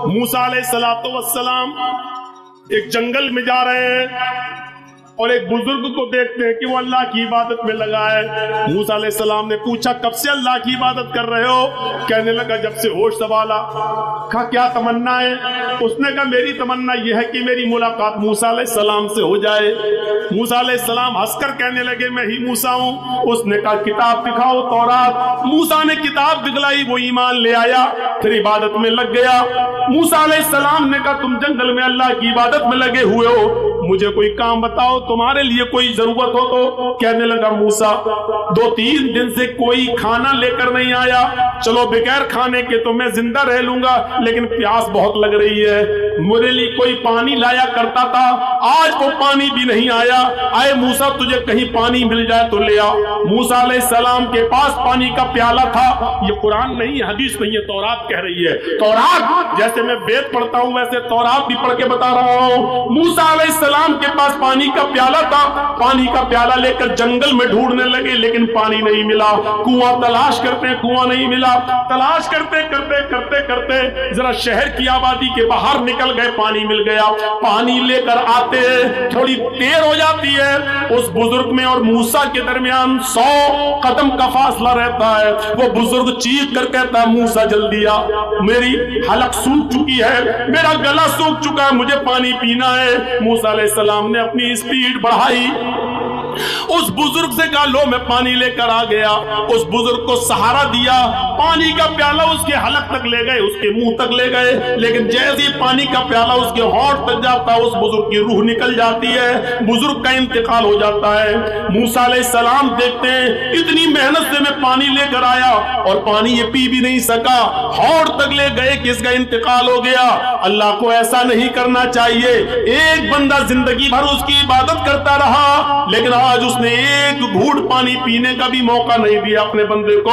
موسیٰ علیہ السلام ایک جنگل میں جا رہے ہیں اور ایک بزرگ کو دیکھتے ہیں کہ وہ اللہ کی عبادت میں لگا ہے۔ موسیٰ علیہ السلام نے پوچھا کب سے اللہ کی عبادت کر رہے ہو؟ کہنے لگا جب سے ہوش سنبھالا۔ کہا کیا تمنا ہے؟ اس نے کہا میری تمنا یہ ہے کہ میری ملاقات موسیٰ علیہ السلام سے ہو جائے۔ موسیٰ علیہ السلام ہنس کر کہنے لگے میں ہی موسیٰ ہوں۔ اس نے کہا کتاب دکھاؤ تورات۔ موسیٰ نے کتاب دکھلائی، وہ ایمان لے آیا، پھر عبادت میں لگ گیا۔ موسیٰ علیہ السلام نے کہا تم جنگل میں اللہ کی عبادت میں لگے ہوئے ہو، مجھے کوئی کام بتاؤ، تمہارے لیے کوئی ضرورت ہو تو۔ کہنے لگا موسیٰ 2-3 دن سے کوئی کھانا لے کر نہیں آیا، چلو بغیر کھانے کے تو میں زندہ رہ لوں گا، لیکن پیاس بہت لگ رہی ہے۔ میرے لیے کوئی پانی لایا کرتا تھا، آج وہ پانی بھی نہیں آیا۔ آئے موسیٰ تجھے کہیں پانی مل جائے تو لے آ۔ موسیٰ علیہ السلام کے پاس پانی کا پیالہ تھا۔ یہ قرآن نہیں ہے، حدیث نہیں ہے، تورات کہہ رہی ہے۔ تورات جیسے میں وید پڑھتا ہوں ویسے تورات بھی پڑھ کے بتا رہا ہوں۔ موسیٰ علیہ السلام کے پاس پانی کا پیالہ تھا، پانی کا پیالہ لے کر جنگل میں ڈھونڈنے لگے لیکن پانی نہیں ملا۔ کنواں تلاش کرتے کنواں نہیں ملا، تلاش کرتے کرتے کرتے کرتے ذرا شہر کی آبادی کے باہر نکل گئے، پانی مل گیا۔ پانی لے کر آتے تھوڑی دیر ہو جاتی ہے، اس بزرگ میں اور موسیٰ کے درمیان 100 قدم کا فاصلہ رہتا ہے۔ وہ بزرگ چیخ کر کہتا ہے موسیٰ جلدی آ، میری حلق سوکھ چکی ہے، میرا گلا سوکھ چکا ہے، مجھے پانی پینا ہے۔ موسیٰ علیہ السلام نے اپنی سپیڈ بڑھائی، اس بزرگ سے کہا لو میں پانی لے کر آ گیا۔ اس بزرگ کو سہارا دیا، پانی کا پیالہ اس کے حلق تک لے گئے، اس کے منہ تک لے گئے، لیکن جیسے ہی پانی کا پیالہ اس کے ہونٹ تک جاتا اس بزرگ کی روح نکل جاتی ہے، بزرگ کا انتقال ہو جاتا ہے۔ موسیٰ علیہ السلام دیکھتے ہیں اتنی محنت سے میں پانی لے کر آیا اور پانی یہ پی بھی نہیں سکا، ہونٹ تک لے گئے کہ اس کا انتقال ہو گیا۔ اللہ کو ایسا نہیں کرنا چاہیے۔ ایک بندہ زندگی بھر اس کی عبادت کرتا رہا لیکن آج اس نے ایک گھوٹ پانی پینے کا بھی موقع نہیں دیا اپنے بندے کو۔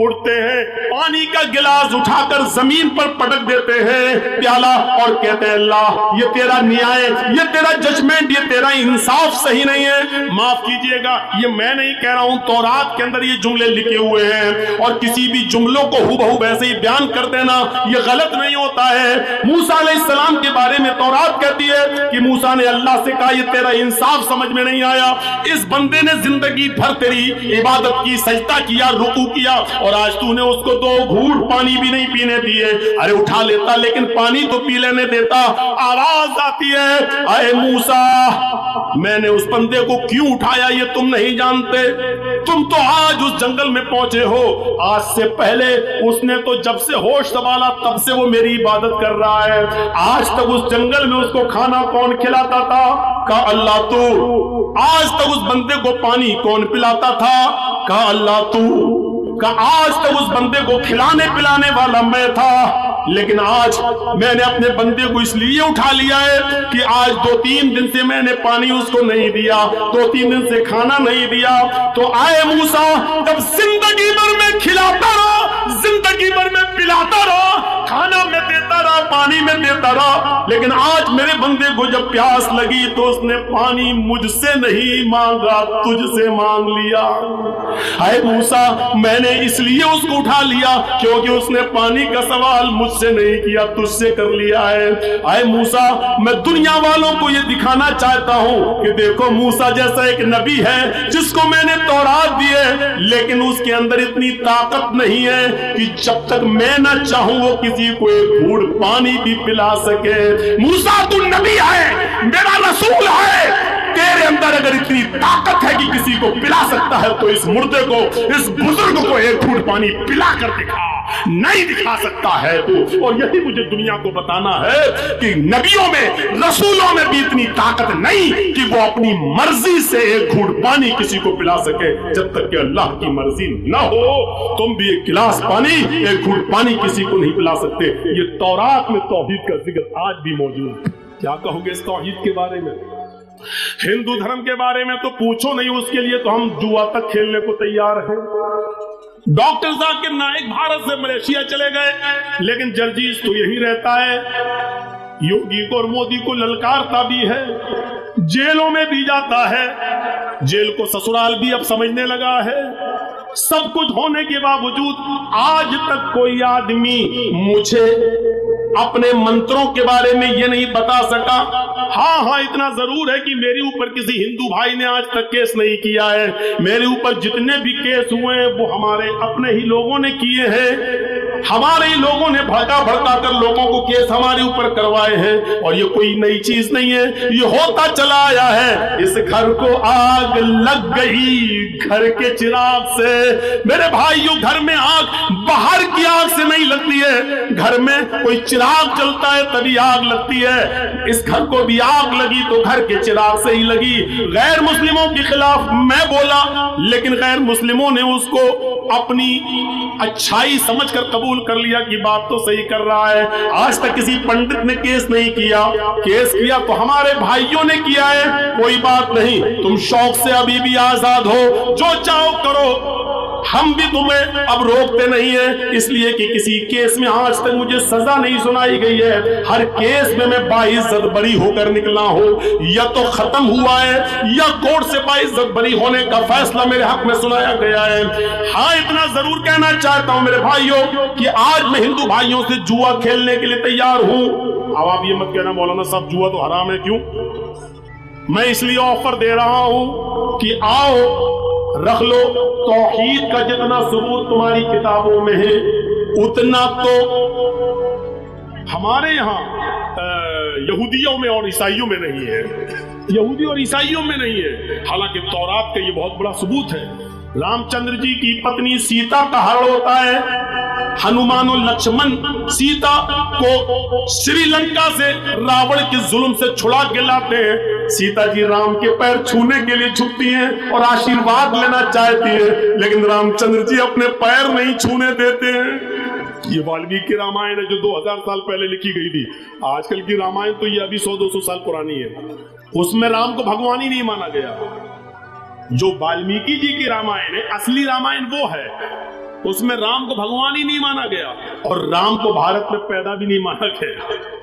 اٹھتے ہیں، پانی کا گلاس اٹھا کر زمین پر پٹک دیتے ہیں پیالہ اور کہتے ہیں اللہ یہ تیرا نیائے، یہ تیرا ججمنٹ، یہ تیرا انصاف صحیح نہیں ہے، معاف کیجئے گا۔ یہ میں نہیں کہہ رہا ہوں، تورات کے اندر یہ جملے لکھے ہوئے ہیں، اور کسی بھی جملوں کو ہو بہو ویسے ہی بیان کر دینا یہ غلط نہیں ہوتا ہے۔ موسیٰ علیہ السلام کے بارے میں تورات کہتی ہے کہ موسیٰ نے اللہ سے کہا یہ تیرا انصاف سمجھ میں نہیں آیا، اس بندے نے زندگی بھر تیری عبادت کی، سجدہ کیا، رکوع کیا، اور آج تو نے اس کو 2 گھونٹ پانی بھی نہیں پینے دیے۔ ارے اٹھا لیتا لیکن پانی تو پی لینے دیتا۔ آواز آتی ہے اے موسیٰ میں نے اس بندے کو کیوں اٹھایا یہ تم نہیں جانتے، تم تو آج اس جنگل میں پہنچے ہو، آج سے پہلے اس نے تو جب سے ہوش سنبھالا تب سے وہ میری عبادت کر رہا ہے، آج تک اس جنگل میں اس کو کھانا کون کھلاتا تھا؟ کہا اللہ تو۔ آج تک اس بندے کو پانی کون پلاتا تھا؟ کہا اللہ تو۔ کہا آج تک اس بندے کو کھلانے پلانے والا میں تھا، لیکن آج میں نے اپنے بندے کو اس لیے اٹھا لیا ہے کہ آج 2-3 دن سے میں نے پانی اس کو نہیں دیا، 2-3 دن سے کھانا نہیں دیا۔ تو آئے موسیٰ جب زندگی بھر میں کھلاتا رہا، زندگی بھر میں پلاتا رہا، کھانا میں دیتا رہا، پانی میں دیتا رہا، لیکن آج میرے بندے کو جب پیاس لگی تو اس نے پانی مجھ سے نہیں مانگا، تجھ سے مانگ لیا۔ اے موسیٰ میں نے اس لیے اس کو اٹھا لیا کیونکہ اس نے پانی کا سوال مجھ سے نہیں کیا، تجھ سے کر لیا ہے۔ اے موسیٰ میں دنیا والوں کو یہ دکھانا چاہتا ہوں کہ دیکھو موسیٰ جیسا ایک نبی ہے جس کو میں نے تورات دی ہے، لیکن اس کے اندر اتنی طاقت نہیں ہے کہ جب تک میں نہ چاہوں وہ کسی کو ایک گھونٹ پانی بھی پلا سکے۔ موسیٰ تو نبی ہے، میرا رسول ہے، تیرے اندر اگر اتنی طاقت ہے کہ کسی کو پلا سکتا ہے تو اس مردے کو، اس بزرگ کو ایک گھونٹ پانی پلا کر دکھا، نہیں دکھا سکتا ہے تو۔ اور یہی مجھے دنیا کو بتانا ہے کہ نبیوں میں، رسولوں میں بھی اتنی طاقت نہیں کہ وہ اپنی مرضی سے ایک گھونٹ پانی کسی کو پلا سکے۔ جب تک کہ اللہ کی مرضی نہ ہو تم بھی ایک گلاس پانی، ایک گھونٹ پانی کسی کو نہیں پلا سکتے۔ یہ تورات میں توحید کا ذکر آج بھی موجود ہے۔ کیا کہو گے اس توحید کے بارے میں؟ ہندو دھرم کے بارے میں تو پوچھو نہیں، اس کے لیے تو ہم جوا تک کھیلنے کو تیار ہیں۔ ڈاکٹر ذاکر نائک بھارت سے ملیشیا چلے گئے لیکن جرجیز تو یہی رہتا ہے، یوگی کو اور مودی کو للکارتا بھی ہے، جیلوں میں بھی جاتا ہے، جیل کو سسرال بھی اب سمجھنے لگا ہے۔ سب کچھ ہونے کے باوجود آج تک کوئی آدمی مجھے अपने मंत्रों के बारे में ये नहीं बता सका। हाँ, इतना जरूर है कि मेरे ऊपर किसी हिंदू भाई ने आज तक केस नहीं किया है। मेरे ऊपर जितने भी केस हुए हैं वो हमारे अपने ही लोगों ने किए हैं। हमारे ही लोगों ने भड़का कर लोगों को केस हमारे ऊपर करवाए हैं, और ये कोई नई चीज नहीं है, ये होता चला आया है। इस घर को आग लग गई घर के चिराग से। मेरे भाइयों, घर में आग बाहर की आग से नहीं लगती है, घर में कोई चिराग जलता है तभी आग लगती है। इस घर को भी आग लगी तो घर के चिराग से ही लगी। गैर मुस्लिमों के खिलाफ मैं बोला, लेकिन गैर मुस्लिमों ने उसको अपनी अच्छाई समझकर कबूल कर लिया कि बात तो सही कर रहा है। आज तक किसी पंडित ने केस नहीं किया, केस किया तो हमारे भाइयों ने किया है। कोई बात नहीं, तुम शौक से अभी भी आजाद हो, जो चाहो करो, हम भी तुम्हें अब रोकते नहीं है, इसलिए कि किसी केस में आज तक मुझे सजा नहीं सुनाई गई है। हर केस में मैं बाइज्जत बरी होकर निकला हूं। या तो खत्म हुआ है या कोर्ट से बाइज्जत बरी होने का फैसला मेरे हक में सुनाया गया है। हाँ, इतना जरूर कहना चाहता हूं मेरे भाइयों कि आज मैं हिंदू भाइयों से जुआ खेलने के लिए तैयार हूं। अब आप ये मत कहना मौलाना साहब जुआ तो हराम है, क्यों? मैं इसलिए ऑफर दे रहा हूं कि आओ, रख लो, तौहीद का जितना सबूत तुम्हारी किताबों में है उतना तो हमारे यहाँ यहूदियों में और ईसाइयों में नहीं है। यहूदी और ईसाइयों में नहीं है। हालांकि तौरात का ये बहुत बड़ा सबूत है। रामचंद्र जी की पत्नी सीता का हरण होता है। हनुमान और लक्ष्मण सीता को श्रीलंका से रावण के जुल्म से छुड़ा के लाते हैं। सीता जी राम के पैर छूने के लिए झुकती हैं और आशीर्वाद लेना चाहती है, लेकिन रामचंद्र जी अपने पैर नहीं छूने देते हैं। ये वाल्मीकि रामायण है जो 2000 साल पहले लिखी गई थी। आजकल की रामायण तो ये अभी 100-200 साल पुरानी है। उसमें राम को भगवान ही नहीं माना गया। जो वाल्मीकि जी की रामायण है, असली रामायण वो है, उसमें राम को भगवान ही नहीं माना गया और राम को भारत में पैदा भी नहीं माना गया।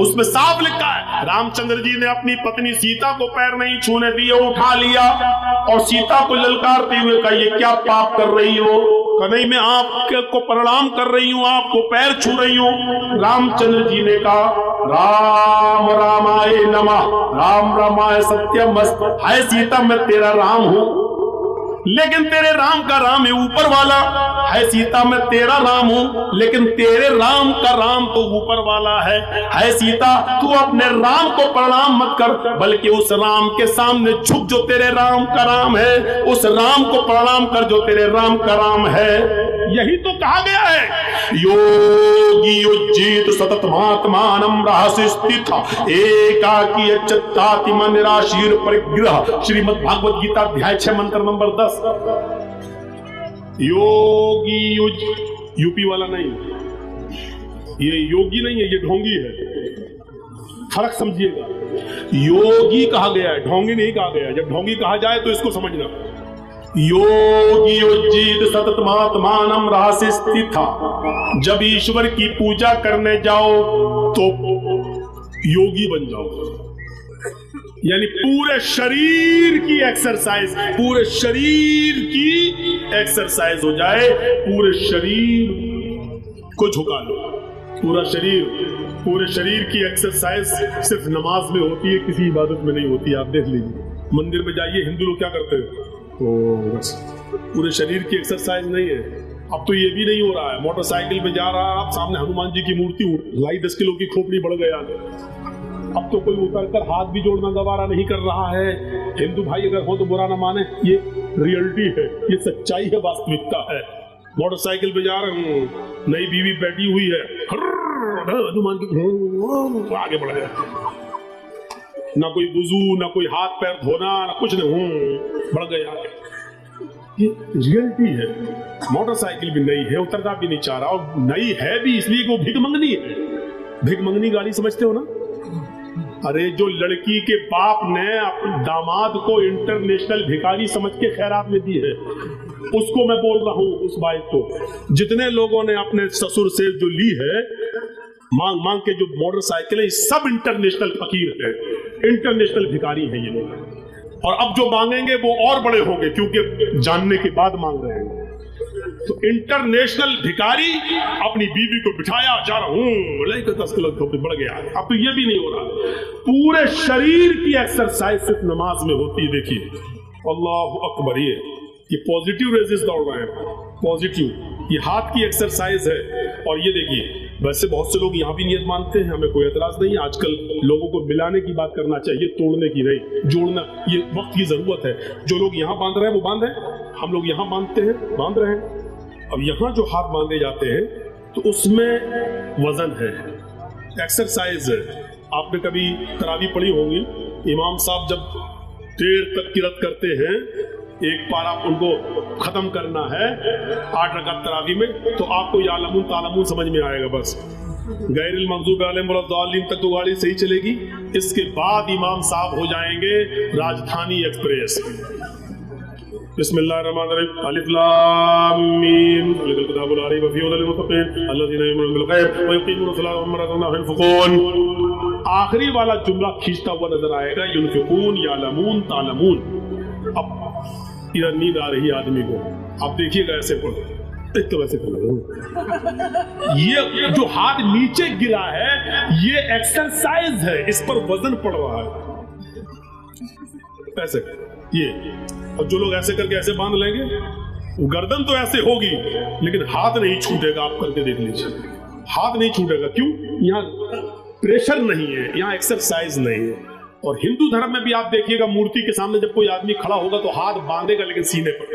उसमें साफ लिखा है रामचंद्र जी ने अपनी पत्नी सीता को पैर नहीं छूने दिए, उठा लिया और सीता को ललकारते हुए कहा, ये क्या पाप कर रही हो? नहीं, मैं आपको प्रणाम कर रही हूँ, आपको पैर छू रही हूँ। रामचंद्र जी ने कहा, राम रामाय नमः, राम रामाय सत्यमस्तु। हाय सीता, मैं तेरा राम हूँ, लेकिन तेरे राम का राम है ऊपर वाला। है सीता, मैं तेरा राम हूं, लेकिन तेरे राम का राम तो ऊपर वाला है सीता, तू अपने राम को प्रणाम मत कर, बल्कि उस राम के सामने झुक जो तेरे राम का राम है, उस राम को प्रणाम कर जो तेरे राम का राम है। यही तो कहा गया है, योगी उज्जीत सतत महात्मानम रहस्य स्थित एकाकी अच्युताति मन निराशीर परिग्रह। श्रीमद् भागवत गीता अध्याय 6 मंत्र नंबर 10। योगी यूपी वाला नहीं, ये योगी नहीं है, ये ढोंगी है। फर्क समझिएगा, योगी कहा गया है, ढोंगी नहीं कहा गया। जब ढोंगी कहा जाए तो इसको समझना। योगी उज्जीत सतत महात्मानम रहस्य स्थित। जब ईश्वर की पूजा करने जाओ तो योगी बन जाओ, यानी पूरे शरीर की एक्सरसाइज, पूरे शरीर की एक्सरसाइज हो जाए। पूरे शरीर को झुका लो, पूरे शरीर की एक्सरसाइज सिर्फ नमाज में होती है, किसी इबादत में नहीं होती। आप देख लीजिए, मंदिर में जाइए, हिंदू लोग क्या करते हैं, तो बस पूरे शरीर की एक्सरसाइज नहीं है। अब तो ये भी नहीं हो रहा है, मोटरसाइकिल पे जा रहा है, आप सामने हनुमान जी की मूर्ति, 10 किलो की खोपड़ी बढ़ गया। अब तो कोई उतरकर हाथ भी जोड़ना गवारा नहीं कर रहा है। हिंदू भाई अगर हो तो बुरा ना माने, ये रियलिटी है, ये सच्चाई है, वास्तविकता है। मोटरसाइकिल पे जा रहे हूँ, नई बीवी बैठी हुई है, हनुमान की आगे बढ़ गया, ना कोई वुजू, ना कोई हाथ पैर धोना, ना कुछ नहीं, बढ़ गया। ये रियलिटी है। मोटरसाइकिल भी नई है, उतरना भी नहीं चाह रहा, और नई है भी इसलिए कि वो भिख मंगनी है। भिख मंगनी गाली समझते हो ना? अरे जो लड़की के बाप ने अपने दामाद को इंटरनेशनल भिखारी समझ के खैरात में दी है, उसको मैं बोल रहा हूँ, उस बाइक को। जितने लोगों ने अपने ससुर से जो ली है, मांग मांग के जो मोटरसाइकिल है, सब इंटरनेशनल फकीर है, इंटरनेशनल भिखारी है ये लोग। और अब जो मांगेंगे वो और बड़े होंगे, क्योंकि जानने के बाद मांग रहे हैं। तो इंटरनेशनल भिखारी अपनी बीवी को बिठाया, जा रहा हूं, लेकर 10 किलो बढ़ गया। अब तो ये भी नहीं हो रहा, पूरे शरीर की एक्सरसाइज सिर्फ नमाज में होती है। देखिए अल्लाह अकबर, ये पॉजिटिव रेजेस दौड़ रहे हैं, पॉजिटिव, ये हाथ की एक्सरसाइज है। और ये देखिए, वैसे बहुत से लोग यहाँ भी नियत मानते हैं, हमें कोई एतराज नहीं है। आजकल लोगों को मिलाने की बात करना चाहिए, तोड़ने की नहीं, जोड़ना, ये वक्त की जरूरत है। जो लोग यहाँ बांध रहे हैं वो बांधे, हम लोग यहाँ बांधते हैं, बांध रहे हैं। अब यहाँ जो हाथ बांधे जाते हैं तो उसमें वजन है, एक्सरसाइज है। आपने कभी तरावी पढ़ी होगी, इमाम साहब जब देर तक किरत करते हैं, एक पारा उनको खत्म करना है 8 रकात तरावी में, तो आपको यालमून तालमून समझ में आएगा बस। गैरिल मग़ज़ूबि अलैहिम वलद्दालिन तक तो गाड़ी सही चलेगी। इसके बाद इमाम साहब हो जाएंगे राजधानी एक्सप्रेस। बिस्मिल्लाहिर्रहमानिर्रहीम, अलिफ लाम मीम, ज़ालिकल किताबु ला रैब फ़ीहि हुदल लिल-मुत्तक़ीन अल्लज़ीना यु'मिनूना बिल ग़ैब व युक़ीमूना अस्सलाता व मिम्मा रज़क़नाहुम यunfiqून। आखिरी वाला जुमला खींचता हुआ नजर आएगा, युनफिकून, यालमून, तालमून। अब इधर नींद आ रही है आदमी को, आप देखिएगा ऐसे पढ़ो, एक तो वैसे पढ़ो। ये जो हाथ नीचे गिरा है ये एक्सरसाइज है, इस पर वजन पड़ रहा है। ऐसे ये, और जो लोग ऐसे करके ऐसे बांध लेंगे, गर्दन तो ऐसे होगी लेकिन हाथ नहीं छूटेगा। आप करके देख लीजिए, हाथ नहीं छूटेगा। क्यों? यहाँ प्रेशर नहीं है, यहाँ एक्सरसाइज नहीं है। और हिंदू धर्म में भी आप देखिएगा, मूर्ति के सामने जब कोई आदमी खड़ा होगा तो हाथ बांधेगा लेकिन सीने पर।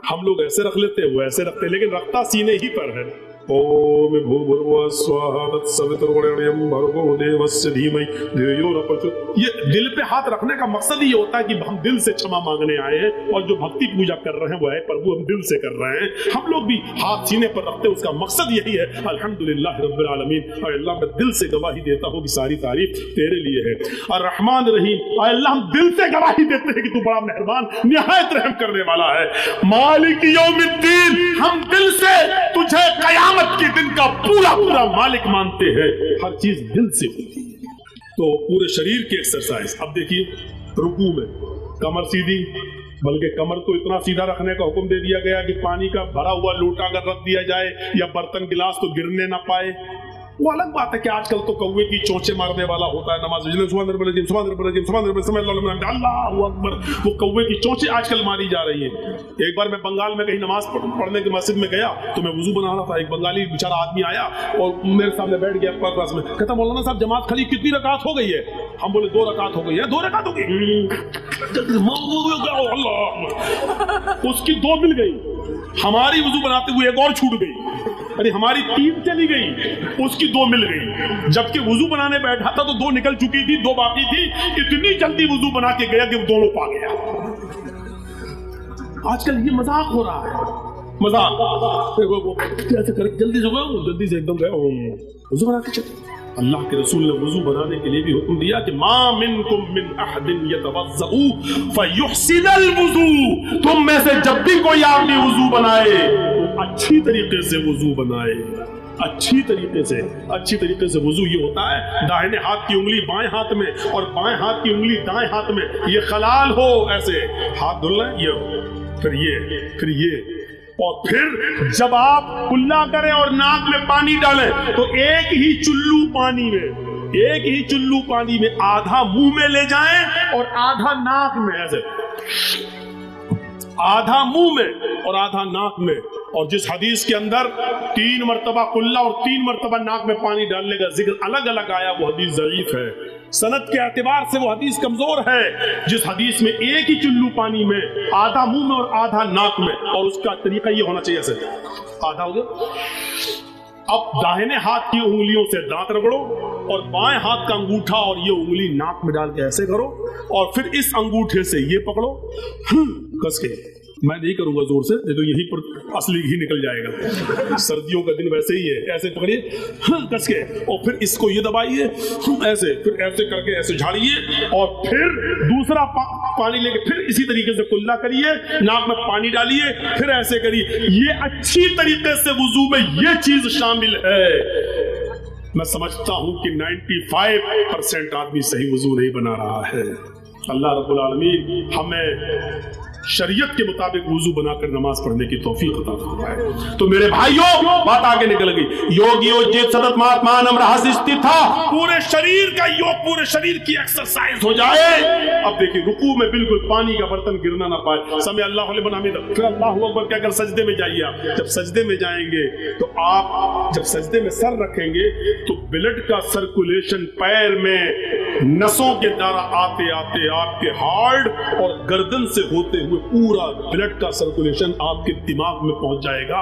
हम लोग ऐसे रख लेते हैं, वो ऐसे रखते हैं, लेकिन रखता सीने ही पर है। ओम भूर्भुवः स्वः तत्सवितुर्वरेण्यं भर्गो देवस्य धीमहि धियो न प्रचोदयात्। ये दिल पे हाथ रखने का मकसद ये होता है कि हम दिल से क्षमा मांगने आए हैं, और जो भक्ति पूजा कर रहे हैं वो है प्रभु, हम दिल से कर रहे हैं। हम लोग भी हाथ सीने पर रखते हैं, उसका मकसद यही है, अल्हम्दुलिल्लाह रब्बिल आलमीन। और अल्लाह मैं दिल से गवाही देता हूँ कि सारी तारीफ तेरे लिए है। और रहमान रहीम, और अल्लाह हम दिल से गवाही देते हैं कि तू बड़ा मेहरबान, निहायत रहम करने वाला है। मालिक यौमिद्दीन, हम दिल से तुझे कयामत के दिन का पूरा पूरा मालिक मानते हैं। हर चीज दिल से होती है। तो पूरे शरीर की एक्सरसाइज। अब देखिए, रुकू में कमर सीधी, बल्कि कमर को इतना सीधा रखने का हुक्म दे दिया गया कि पानी का भरा हुआ लोटा अगर रख दिया जाए या बर्तन गिलास तो गिरने ना पाए। वो अलग बात है कि आजकल तो कौवे की चोंचे मारने वाला होता है नमाज, अल्लाहू अकबर, वो कौवे की चोंचे आजकल मारी जा रही है। एक बार मैं बंगाल में कहीं नमाज पढ़ने की मस्जिद में गया तो मैं वुजू बना रहा था, एक बंगाली बेचारा आदमी आया और मेरे सामने बैठ गया क्लास में, कहता मौलाना साहब जमात खड़ी कितनी रकात हो गई है? हम बोले 2 रकात हो गई है। 2 रकात हो गई? उसकी 2 मिल गई, हमारी वुजू बनाते हुए एक और छूट गई। अरे हमारी 3 चली गई, उसकी 2 मिल गई। जबकि वुजू बनाने बैठा था तो 2 निकल चुकी थी, 2 बाकी थी। इतनी जल्दी वुजू बना के गया कि वो दोनों पा गया। आजकल ये मजाक हो रहा है, मजाक। ऐसे कर जल्दी से गया, जल्दी से एकदम गया वुजू बना के चले। अल्लाह के रसूल ने वुजू बनाने के लिए भी हुक्म दिया कि मा मिनकुम मिन अहदिन यतवज़्ज़उ फयुहसिनुल वुजू, तुम में से जब भी कोई आदमी वुजू बनाए तो अच्छी तरीके से वुजू बनाए। अच्छी तरीके से वुजू ये होता है, दाहिने हाथ की उंगली बाएं हाथ में और बाएं हाथ की उंगली दाएं हाथ में, ये खलाल हो, ऐसे हाथ धुलना, ये फिर ये और फिर जब आप कुल्ला करें और नाक में पानी डालें तो एक ही चुल्लू पानी में आधा मुंह में ले जाएं और आधा नाक में, ऐसे आधा मुंह में और आधा नाक में। और जिस हदीस के अंदर 3 मरतबा कुल्ला और 3 मरतबा नाक में पानी डालने का जिक्र अलग अलग आया, वो हदीस ज़ईफ है, सनद के एतबार से वो हदीस कमजोर है। जिस हदीस में एक ही चुल्लू पानी में, आधा मुंह में और आधा नाक में, और उसका तरीका ये होना चाहिए, ऐसे आधा हो गया। अब दाहिने हाथ की उंगलियों से दांत रगड़ो और बाएं हाथ का अंगूठा और ये उंगली नाक में डाल के ऐसे करो, और फिर इस अंगूठे से ये पकड़ो कस के। मैं नहीं करूंगा जोर से, नहीं तो यहीं पर असली घी निकल जाएगा। सर्दियों का दिन वैसे ही है, ऐसे पकड़िए कस के, और फिर इसको ये दबाइए ऐसे, फिर ऐसे करके ऐसे झाड़िए, और फिर दूसरा पानी लेके फिर इसी तरीके से कुल्ला करिए, नाक में पानी डालिए, फिर ऐसे करिए। ये अच्छी तरीके से वुजू में ये चीज शामिल है। मैं समझता हूं कि 95% आदमी सही वुजू नहीं बना रहा है। अल्लाह रब्बुल आलमीन हमें शरीयत के मुताबिक वुजू बनाकर नमाज पढ़ने की तौफीक अता फरमाए। तो मेरे भाइयों, बात आगे निकल गई। योगियों जित सतत महात्मान स्थित था, पूरे शरीर का योग, पूरे शरीर की एक्सरसाइज हो जाए। अब देखिए, रुकू में बिल्कुल पानी का बर्तन गिरना ना पाए। समय अल्लाह लिमन हमीदा, फिर अल्लाहु अकबर कहकर सजदे में जाइए। आप जब सजदे में जाएंगे तो आप जब सजदे में सर रखेंगे तो ब्लड का सर्कुलेशन पैर में नसों के द्वारा आते आते आपके हार्ट और गर्दन से होते हुए पूरा ब्लड का सर्कुलेशन आपके दिमाग में पहुंच जाएगा।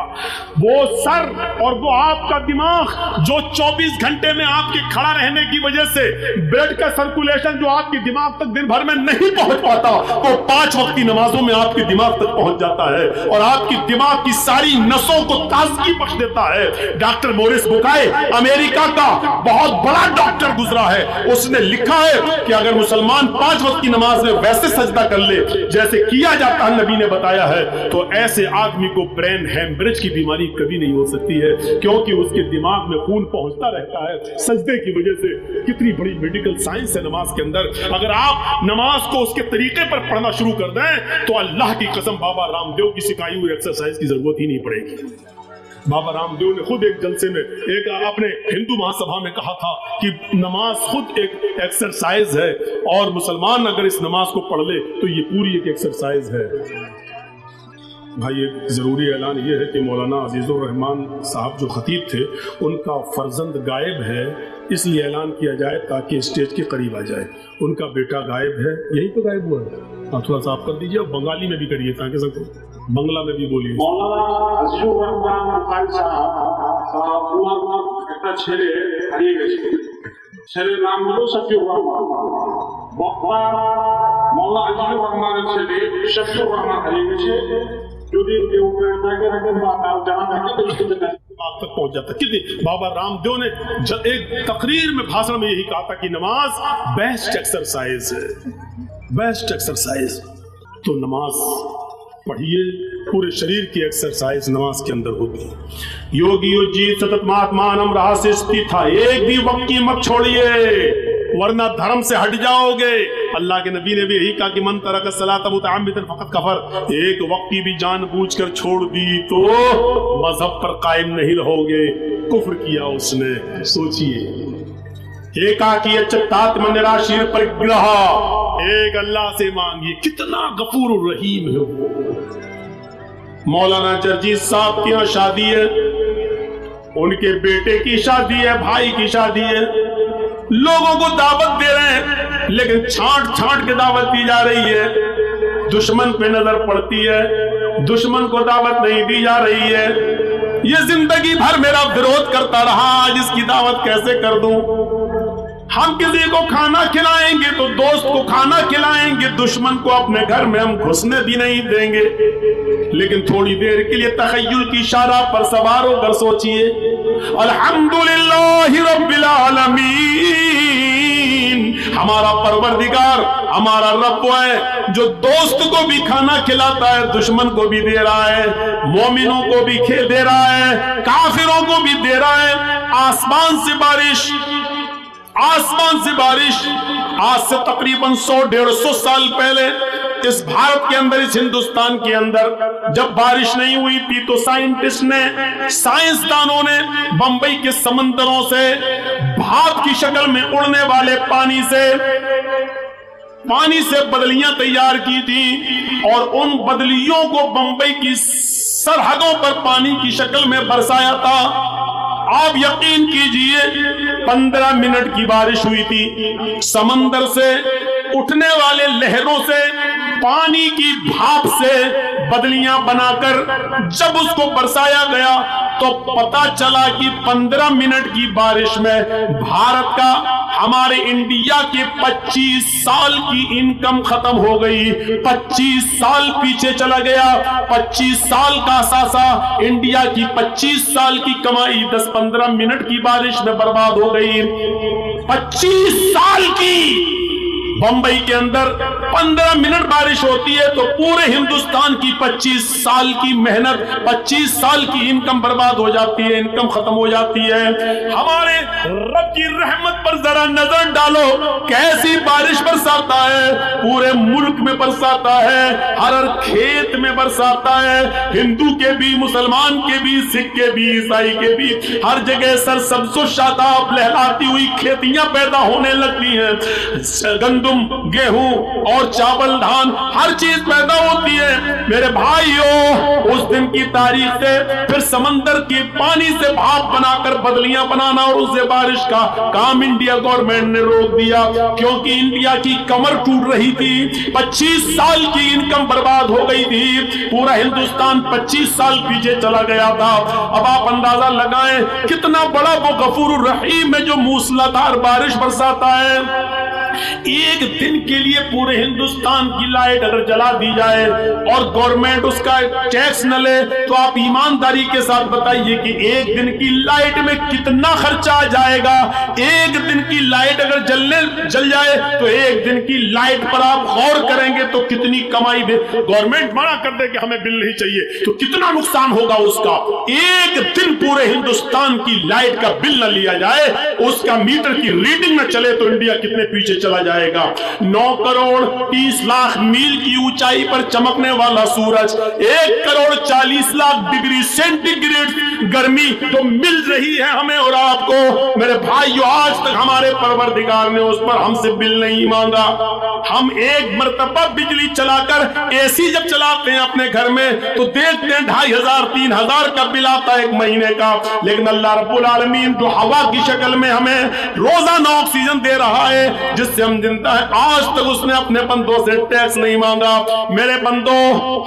वो सर और वो आपका दिमाग जो 24 घंटे में आपके खड़ा रहने की वजह से ब्लड का सर्कुलेशन जो आपके दिमाग तक दिन भर में नहीं पहुंच पाता, वो 5 वक्त की नमाजों में आपके दिमाग तक पहुंच जाता है और आपकी दिमाग की सारी नसों को ताजगी बख्श देता है। डॉक्टर मोरिस बुकाय, अमेरिका का बहुत बड़ा डॉक्टर गुजरा है, उसने लिखा है कि अगर मुसलमान 5 वक्त की नमाज में वैसे सजदा कर ले जैसे किया जाता है, नबी ने बताया है, तो ऐसे आदमी को ब्रेन हैमरेज की बीमारी कभी नहीं हो सकती है, क्योंकि उसके दिमाग में खून पहुंचता रहता है सजदे की वजह से। कितनी बड़ी मेडिकल साइंस है नमाज के अंदर। अगर आप नमाज को उसके तरीके पर पढ़ना शुरू कर दें तो अल्लाह की कसम बाबा रामदेव की सिखाई हुई एक्सरसाइज की जरूरत ही नहीं पड़ेगी। बाबा रामदेव ने खुद एक जलसे में, एक अपने हिंदू महासभा में कहा था कि नमाज खुद एक एक्सरसाइज है और मुसलमान अगर इस नमाज को पढ़ ले तो ये पूरी एक एक्सरसाइज है। भाई, एक जरूरी ऐलान ये है कि मौलाना अजीजुर रहमान साहब जो खतीब थे, उनका फर्जंद गायब है, इसलिए ऐलान किया जाए ताकि स्टेज के करीब आ जाए। उनका बेटा गायब है, यही तो गायब हुआ है। आप थोड़ा सा आप कर दीजिए, बंगाली में भी करिए ताकि सबको, बंगला में भी बोलिए। ছেলের নাম হলো শফিউর রহমান। বক্তা মওলানা আজিজুর রহমানের ছেলে শফিউর রহমান হারিয়ে গেছে। যদি কেউ তাকে রাখেন বা তার জানা থাকে তো उसको आप तक पहुंच जाता। कितनी बाबा रामदेव ने एक तकरीर में भाषण में यही कहा था कि नमाज बेस्ट एक्सरसाइज है, बेस्ट एक्सरसाइज। तो नमाज पढ़िए, पूरे शरीर की एक्सरसाइज नमाज के अंदर होती है। योगियों जी सतत महात्मानम रहा से स्थित था, एक भी वक्त की मत छोड़िए वरना धर्म से हट जाओगे। अल्लाह के नबी ने भी यही कहा कि मन तरक सलात मुतअम्मिदन फकत कफर, एक वक्त की भी जानबूझकर छोड़ दी तो मजहब पर कायम नहीं रहोगे, कुफ्र किया उसने। सोचिए, एकाकी चित्तात्म निराशीर परिग्रह, एक अल्लाह से मांगिए, कितना गफूर रहीम है वो। मौलाना जरजीत साहब की यहाँ शादी है, उनके बेटे की शादी है, भाई की शादी है, लोगों को दावत दे रहे हैं लेकिन छांट छांट के दावत दी जा रही है। दुश्मन पे नजर पड़ती है, दुश्मन को दावत नहीं दी जा रही है। ये जिंदगी भर मेरा विरोध करता रहा, आज इसकी दावत कैसे कर दूं। हम किसी को खाना खिलाएंगे तो दोस्त को खाना खिलाएंगे, दुश्मन को अपने घर में हम घुसने भी नहीं देंगे। लेकिन थोड़ी देर के लिए तखय्युल की शराब पर सवार होकर सोचिए, अल्हम्दुलिल्लाहि रब्बिल आलमीन, हमारा परवरदिगार, हमारा रब है जो दोस्त को भी खाना खिलाता है, दुश्मन को भी दे रहा है, मोमिनों को भी दे रहा है, काफिरों को भी दे रहा है। आसमान से बारिश, आसमान से बारिश। आज से तकरीबन 100-150 साल पहले इस भारत के अंदर, इस हिंदुस्तान के अंदर जब बारिश नहीं हुई थी तो साइंटिस्ट ने, साइंसदानों ने बंबई के समंदरों से भाप की शक्ल में उड़ने वाले पानी से बदलियां तैयार की थी और उन बदलियों को बंबई की सरहदों पर पानी की शक्ल में बरसाया था। आप यकीन कीजिए 15 मिनट की बारिश हुई थी। समंदर से उठने वाले लहरों से, पानी की भाप से बदलियां बनाकर जब उसको बरसाया गया तो पता चला कि 15 मिनट की बारिश में भारत का, हमारे इंडिया के 25 साल की इनकम खत्म हो गई। 25 साल पीछे चला गया। 25 साल का असासा, इंडिया की 25 साल की कमाई 10-15 मिनट की बारिश में बर्बाद हो गई। 25 साल की बंबई के अंदर 15 मिनट बारिश होती है तो पूरे हिंदुस्तान की 25 साल की मेहनत, 25 साल की इनकम बर्बाद हो जाती है, इनकम खत्म हो जाती है। हमारे रब की रहमत पर जरा नजर डालो, कैसी बारिश बरसाता है, पूरे मुल्क में बरसाता है, हर खेत में बरसाता है, हिंदू के भी, मुसलमान के भी, सिख के भी, ईसाई के भी, हर जगह सरसब्ज़ो शादाब लहराती हुई खेतियां पैदा होने लगती हैं। गंदम, गेहूं और चावल, धान, हर चीज पैदा होती है। मेरे भाइयों, उस दिन की तारीख से फिर समंदर के पानी से भाप बनाकर बदलियां बनाना और उससे बारिश का काम इंडिया गवर्नमेंट ने रोक दिया, क्योंकि इंडिया की कमर टूट रही थी। 25 साल की इनकम बर्बाद हो गई थी, पूरा हिंदुस्तान 25 साल पीछे चला गया था। अब आप अंदाजा लगाएं कितना बड़ा वो गफूर रहीम है जो मूसलाधार बारिश बरसाता है। एक दिन के लिए पूरे हिंदुस्तान की लाइट अगर जला दी जाए और गवर्नमेंट उसका टैक्स न ले, तो आप ईमानदारी के साथ बताइए कि एक दिन की लाइट में कितना खर्चा आ जाएगा। एक दिन की लाइट अगर जल जाए तो एक दिन की लाइट पर आप गौर करेंगे तो कितनी कमाई दे। गवर्नमेंट मना कर दे कि हमें बिल नहीं चाहिए तो कितना नुकसान होगा उसका। एक दिन पूरे हिंदुस्तान की लाइट का बिल न लिया जाए, उसका मीटर की रीडिंग न चले तो इंडिया कितने पीछे चला जाएगा। 9 करोड़ 30 लाख मील की ऊंचाई पर चमकने वाला सूरज 1 करोड़ 40 लाख डिग्री सेंटीग्रेड गर्मी तो मिल रही है हमें और आपको। मेरे भाइयों, आज तक हमारे परवरदिगार ने उस पर हमसे बिल नहीं मांगा। हम एक मर्तबा बिजली चलाकर एसी जब चलाते हैं अपने घर में तो देखते हैं 2500-3000 का बिल आता है एक महीने का, लेकिन अल्लाह रब्बुल आलमीन जो हवा की शक्ल में हमें रोजाना ऑक्सीजन दे रहा है जिससे हम जिंदा है, आज तक उसने अपने बंदों से टैक्स नहीं मांगा। मेरे बंदो,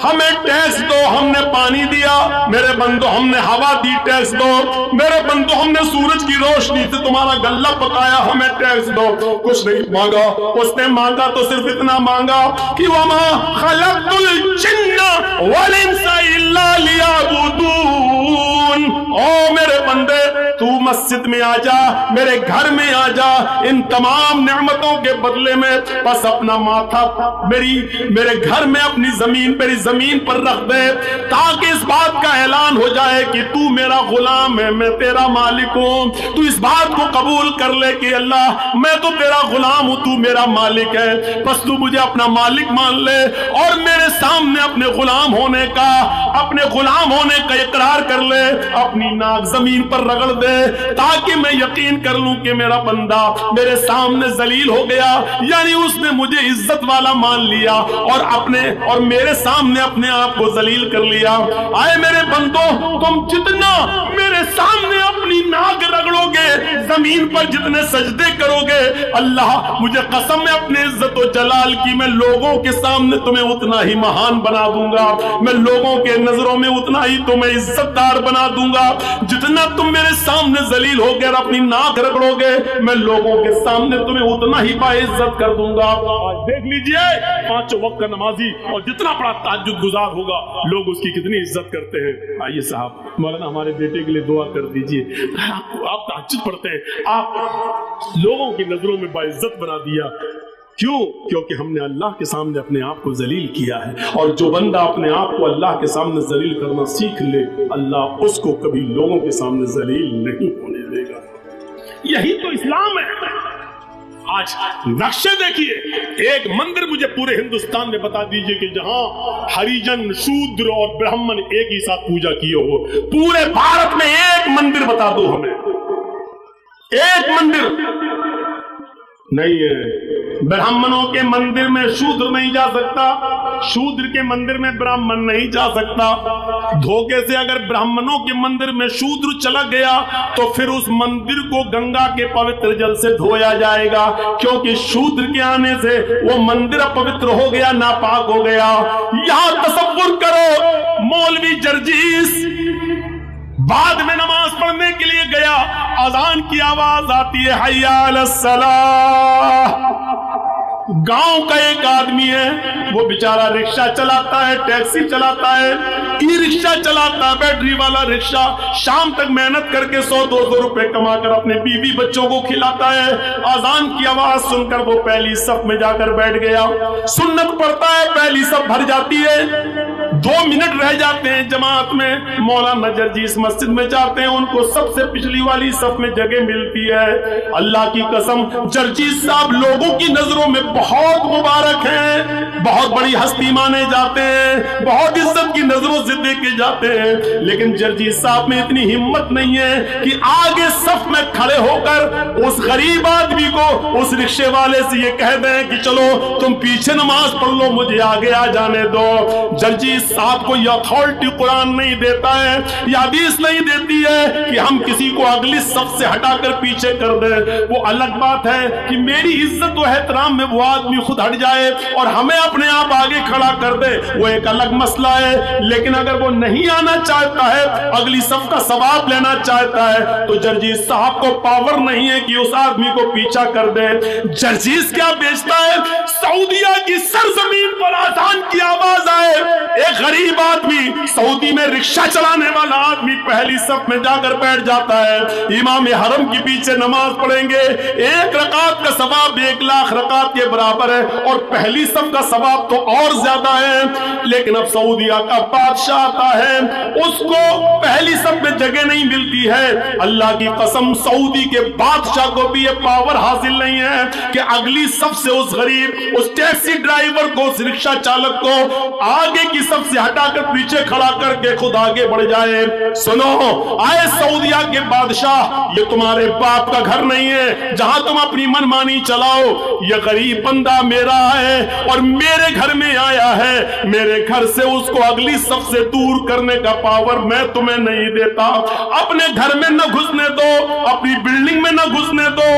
हमें टैक्स दो, हमने पानी दिया। मेरे बंदो, हमने हवा दी, टैक्स दो। मेरे बंदो, हमने सूरज की रोशनी से तुम्हारा गल्ला पकाया, हमें टैक्स दो। कुछ नहीं मांगा। उसने मांगा तो सिर्फ इतना मांगा कि वमा खलक़तुल जिन्ना वल इंसा इल्ला लियअबुदून। ओ मेरे बंदे, तू मस्जिद में आ जा, मेरे घर में आ जा, इन तमाम नेमतों के बदले में बस अपना माथा मेरे घर में अपनी जमीन मेरी जमीन पर रख दे, ताकि इस बात का ऐलान हो जाए कि तू मेरा गुलाम है, मैं तेरा मालिक हूं। तू इस बात को कबूल कर ले कि अल्लाह, मैं तो तेरा गुलाम हूं, तू मेरा मालिक है। बस तू मुझे अपना मालिक मान ले और मेरे सामने अपने गुलाम होने का इकरार कर ले, अपनी नाक जमीन पर रगड़ दे, ताकि मैं यकीन कर लूं कि मेरा बंदा मेरे सामने जलील हो गया, यानी उसने मुझे इज्जत वाला मान लिया और मेरे सामने अपने आप को जलील कर लिया। आए मेरे बंदो, तुम जितना मेरे सामने अपनी नाक रगड़ोगे, जमीन पर जितने सजदे करोगे, अल्लाह मुझे कसम है अपने इज्जत और जलाल की, मैं लोगों के सामने तुम्हें उतना ही महान बना दूंगा, मैं लोगों के नजरों में उतना ही तुम्हें इज्जतदार बना दूंगा। जितना तुम मेरे सामने जलील होगे और अपनी नाक रगड़ोगे, मैं लोगों के सामने तुम्हें उतना ही बाइज्जत कर दूंगा। आज देख लीजिए, 5 वक्त का नमाजी और जितना बड़ा ताज्जुद गुजार होगा, लोग उसकी कितनी इज्जत करते हैं। आइए साहब, मौलाना हमारे बेटे के लिए दुआ कर दीजिए। आप ताज्जुद पढ़ते हैं, आप लोगों की नजरों में बाइज्जत बना दिया। क्यों? क्योंकि हमने अल्लाह के सामने अपने आप को जलील किया है, और जो बंदा अपने आप को अल्लाह के सामने जलील करना सीख ले, अल्लाह उसको कभी लोगों के सामने जलील नहीं होने देगा। यही तो इस्लाम है। आज नक्शे देखिए, एक मंदिर मुझे पूरे हिंदुस्तान में बता दीजिए कि जहां हरिजन, शूद्र और ब्राह्मण एक ही साथ पूजा किए हो। पूरे भारत में एक मंदिर बता दो हमें, एक मंदिर नहीं है। ब्राह्मणों के मंदिर में शूद्र नहीं जा सकता, शूद्र के मंदिर में ब्राह्मण नहीं जा सकता। धोखे से अगर ब्राह्मणों के मंदिर में शूद्र चला गया तो फिर उस मंदिर को गंगा के पवित्र जल से धोया जाएगा, क्योंकि शूद्र के आने से वो मंदिर अपवित्र हो गया, नापाक हो गया। यहां तसव्वुर करो, मौलवी जर्जीस बाद में नमाज पढ़ने के लिए गया, अजान की आवाज आती है, हय्या अलस सलाह, गांव का एक आदमी है, वो बेचारा रिक्शा चलाता है, टैक्सी चलाता है, ई रिक्शा चलाता है, बैटरी वाला रिक्शा। शाम तक मेहनत करके 100-200 रुपए कमाकर अपने बीवी बच्चों को खिलाता है। अजान की आवाज सुनकर वो पहली सफ में जाकर बैठ गया। सुन्नत पढ़ता है, पहली सफ भर जाती है, 2 मिनट रह जाते हैं जमात में। मौलाना जर्जी इस मस्जिद में जाते हैं, उनको सबसे पिछली वाली सफ में जगह मिलती है। अल्लाह की कसम, जर्जी साहब लोगों की नजरों में बहुत मुबारक हैं, बहुत बड़ी हस्ती माने जाते हैं, बहुत इज्जत की नजरों से देखे जाते हैं, लेकिन जर्जी साहब में इतनी हिम्मत नहीं है कि आगे सफ में खड़े होकर उस गरीब आदमी को, उस रिक्शे वाले से ये कह दें कि चलो तुम पीछे नमाज पढ़ लो, मुझे आगे आ जाने दो। जर्जी साहब को यह अथॉरिटी कुरान नहीं देता है, यह हदीस नहीं देती है कि हम किसी को अगली सफ से हटाकर पीछे कर दें। वो अलग बात है कि मेरी इज्जत व एहतराम में वो आदमी खुद हट जाए और हमें अपने आप आगे खड़ा कर दे, वो एक अलग मसला है। लेकिन अगर वो नहीं आना चाहता है, अगली सफ का सवाब लेना चाहता है, तो जर्जीस साहब को पावर नहीं है कि उस आदमी को पीछा कर दे। जर्जीस क्या बेचता है? सऊदीया की सरजमीन पर आजान की आवाज आए, एक गरीब आदमी, सऊदी में रिक्शा चलाने वाला आदमी पहली सफ में जाकर बैठ जाता है। इमाम हरम के पीछे नमाज पढ़ेंगे, 1 रकात का सवाब 1 लाख रकात के बराबर है, और पहली सफ का सवाब तो और ज्यादा है। लेकिन अब सऊदीया का बादशाह आता है, उसको पहली सफ में जगह नहीं मिलती है। अल्लाह की कसम, सऊदी के बादशाह को भी ये पावर हासिल नहीं है कि अगली सफ से उस गरीब, उस टैक्सी ड्राइवर को, उस रिक्शा चालक को आगे की सफ से हटाकर पीछे खड़ा करके खुद आगे बढ़ जाए। सुनो आए सऊदीया के बादशाह, ये तुम्हारे बाप का घर नहीं है जहां तुम अपनी मनमानी चलाओ। ये गरीब बंदा मेरा है और मेरे घर में आया है, मेरे घर से उसको अगली सफ से दूर करने का पावर मैं तुम्हें नहीं देता। अपने घर में न घुसने दो, अपनी बिल्डिंग में न घुसने दो,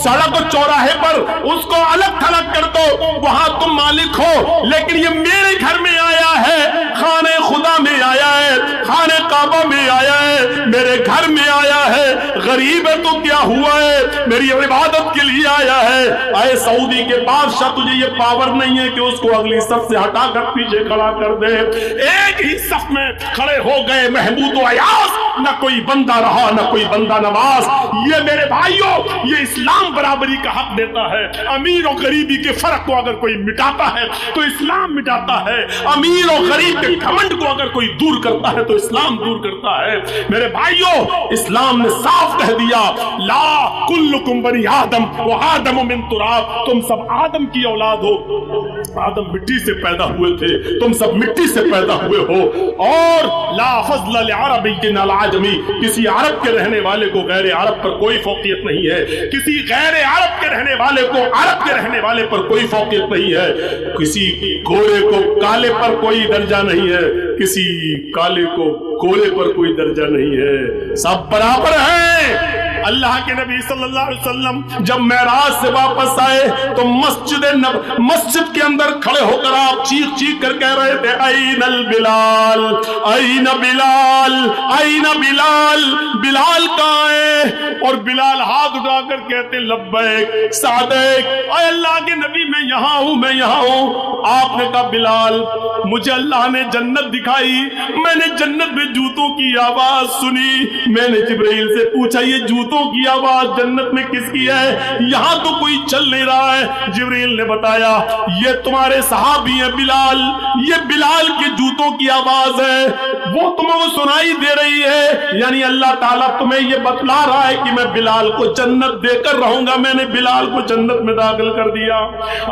सड़क और चौराहे पर उसको अलग थलग कर दो, वहां तुम मालिक हो। लेकिन ये मेरे घर में आया है, खाने खुदा में आया है, खाने काबा में आया है, मेरे घर में आया है। गरीब है तो क्या हुआ है, मेरी इबादत के लिए आया है। आए सऊदी के बादशाह, तुझे ये पावर नहीं है कि उसको अगली सफ से हटाकर पीछे खड़ा कर दे। एक ही सफ में खड़े हो गए महमूद अयास, न कोई बंदा रहा न कोई बंदा नवाज। ये मेरे भाइयों, ये इस्लाम बराबरी का हक देता है। अमीर और गरीबी के फर्क को अगर कोई मिटाता है तो इस्लाम मिटाता है। अमीर और गरीब के घमंड को अगर कोई दूर करता है तो इस्लाम दूर करता है। मेरे भाइयों, इस्लाम ने साफ कह दिया, ला कुल्लुकुम बनी आदम व आदम मिन तुराब, तुम सब आदम की औलाद हो। आदम मिट्टी से पैदा हुए थे, तुम सब मिट्टी से पैदा हुए हो। और ला फज़्ल लिअरबिय्यिन अला आजमी, किसी अरब के रहने वाले को गैर अरब पर कोई फौकियत नहीं है, किसी गैर अरब के रहने वाले को अरब के रहने वाले पर कोई फौकियत नहीं है, किसी गोरे को काले पर कोई दर्जा नहीं है, किसी काले को गोरे पर कोई दर्जा नहीं है, सब बराबर हैं। अल्लाह के नबी सल्लल्लाहु अलैहि वसल्लम जब मेराज से वापस आए तो मस्जिद के अंदर खड़े होकर आप चीख चीख कर कह रहे थे, ऐनल बिलाल, ऐन बिलाल, ऐन बिलाल, बिलाल कहाँ है? और बिलाल हाथ उठाकर कहते लब्बैक सादिक, ऐ अल्लाह के नबी मैं यहाँ हूँ, मैं यहाँ हूँ। आपने कहा बिलाल, मुझे अल्लाह ने जन्नत दिखाई, मैंने जन्नत में जूतों की आवाज सुनी। मैंने जिब्रील से पूछा ये जूतों की आवाज जन्नत में किसकी है? यहाँ तो कोई चल नहीं रहा है। जिब्रील ने बताया ये तुम्हारे सहाबी हैं बिलाल, ये बिलाल के जूतों की आवाज है, वो तुम्हें सुनाई दे रही है। यानी अल्लाह ताला तुम्हें ये बतला रहा है कि मैं बिलाल को जन्नत देकर रहूंगा। मैंने बिलाल को जन्नत में दाखिल कर दिया।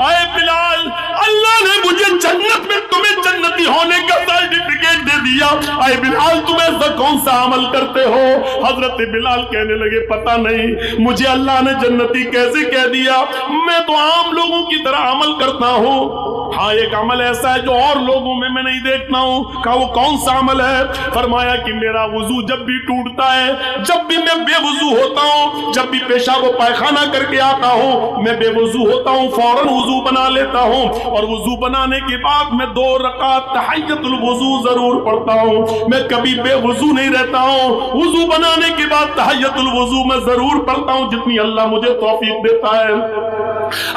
आए बिलाल, अल्लाह ने मुझे जन्नत में तुम्हें जन्नती होने का सर्टिफिकेट दे दिया। आए बिलाल, तुम ऐसा कौन सा अमल करते हो? हजरत बिलाल कहने लगे पता नहीं मुझे अल्लाह ने जन्नती कैसे कह दिया, मैं तो आम लोगों की तरह अमल करता हूँ। हाँ एक अमल ऐसा है जो और लोगों में मैं नहीं देखता हूँ। कहा वो कौन सा अमल है? फरमाया कि मेरा वुजू जब भी टूटता है, जब भी मैं बेवुजू होता हूँ, जब भी पेशाब व पायखाना करके आता हूँ, मैं बेवुजू होता हूँ, फौरन वुजू बना लेता हूँ और वुजू बनाने के बाद मैं 2 रकात तहियतुल वुजू जरूर पढ़ता हूँ। मैं कभी बेवुजू नहीं रहता हूँ, वुजू बनाने के बाद तहियतुल वुजू मैं जरूर पढ़ता हूँ जितनी अल्लाह मुझे तौफीक देता है।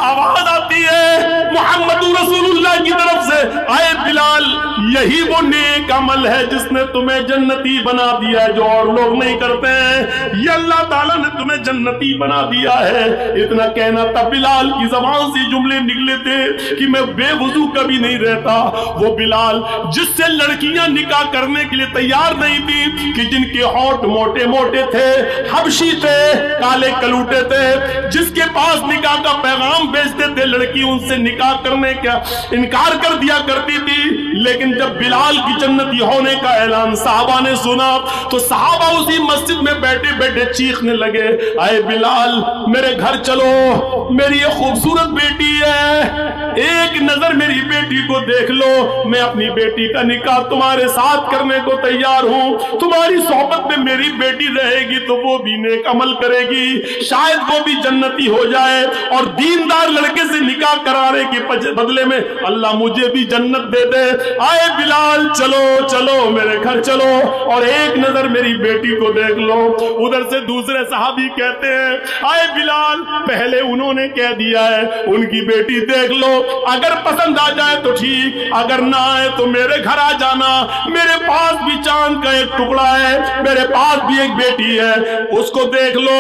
आवाज आती है मोहम्मद रसूलुल्लाह की तरफ से, आए बिलाल यही वो नेक अमल है जिसने तुम्हें जन्नती बना दिया है जो और लोग नहीं करते हैं। ये अल्लाह ताला ने तुम्हें जन्नती बना दिया है। इतना कहना था बिलाल की जबान से जुमले निकले थे कि मैं बेवुजू कभी नहीं रहता। वो बिलाल जिससे लड़कियां निकाह करने के लिए तैयार नहीं थी, कि जिनके होंठ मोटे मोटे थे, हबशी थे, काले कलूटे थे, जिसके पास निकाह का पैगाम भेजते थे लड़की उनसे निकाह करने का इनकार कर दिया करती थी। लेकिन जब बिलाल की जन्नती होने का ऐलान साहबा ने सुना तो साहबा उसी मस्जिद में बैठे बैठे चीखने लगे, आए बिलाल मेरे घर चलो, मेरी ये खूबसूरत बेटी है, एक नजर मेरी बेटी को देख लो, मैं अपनी बेटी का निकाह तुम्हारे साथ करने को तैयार हूं। तुम्हारी सोहबत में मेरी बेटी रहेगी तो वो भी नेक अमल करेगी, शायद वो भी जन्नती हो जाए और दीनदार लड़के से निकाह कराने के बदले में अल्लाह मुझे भी जन्नत दे दे। आए बिलाल चलो चलो मेरे घर चलो और एक नजर मेरी बेटी को देख लो। उधर से दूसरे सहाबी कहते हैं, आए बिलाल पहले उन्होंने कह दिया है उनकी बेटी देख लो, अगर पसंद आ जाए तो ठीक, अगर ना आए तो मेरे घर आ जाना, मेरे पास भी चांद का एक टुकड़ा है, मेरे पास भी एक बेटी है, उसको देख लो,